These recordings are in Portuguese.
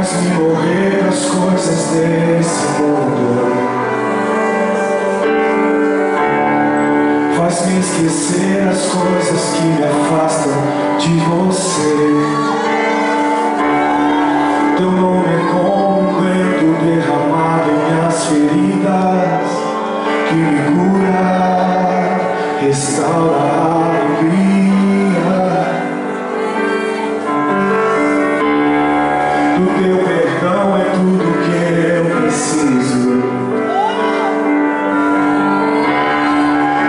Faz-me morrer pras coisas desse mundo. Faz-me esquecer as coisas que me afastam de você. Teu nome é como um vento derramado em minhas feridas, que me cura, restaura a alegria. Do teu perdão é tudo que eu preciso.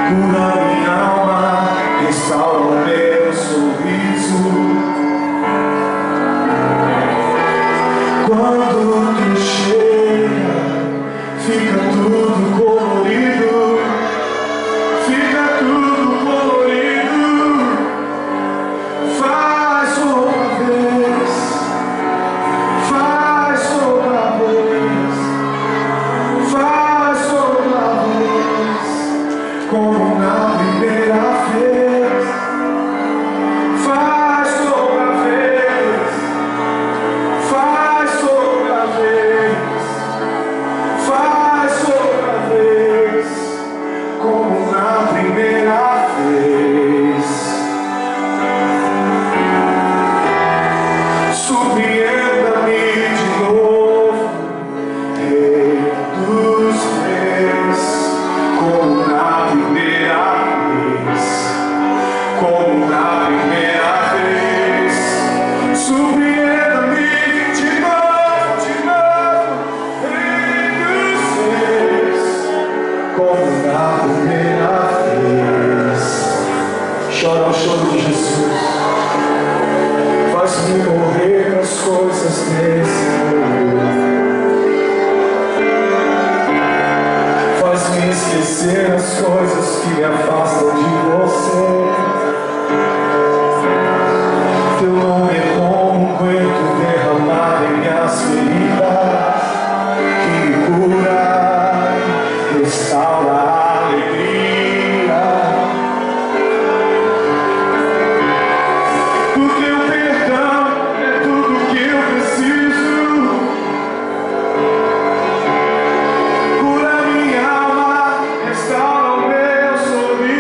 Cura minha alma, restaura o meu sorriso. Quando tu chega, fica tudo colorido. Fica tudo colorido. Faz outra vez. Faz outra vez. Faz outra vez. Como na primeira vez. Faz outra vez. Faz outra vez. Faz outra vez. Como na primeira vez. Surpreenda-me de novo, Rei dos Reis. Como na primeira vez. Como na primeira vez. Surpreenda-me de novo, Rei dos Reis. Como na primeira vez. Chora o choro de Jesus. Faz-me morrer pras coisas desse mundo. Faz-me esquecer as coisas que me afastam de você. Teu nome é como um vento derramado em minhas feridas, que me cura, restaura a alegria. Do teu perdão é tudo que eu preciso. Cura minha alma, restaura o meu sorriso.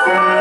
Senhor.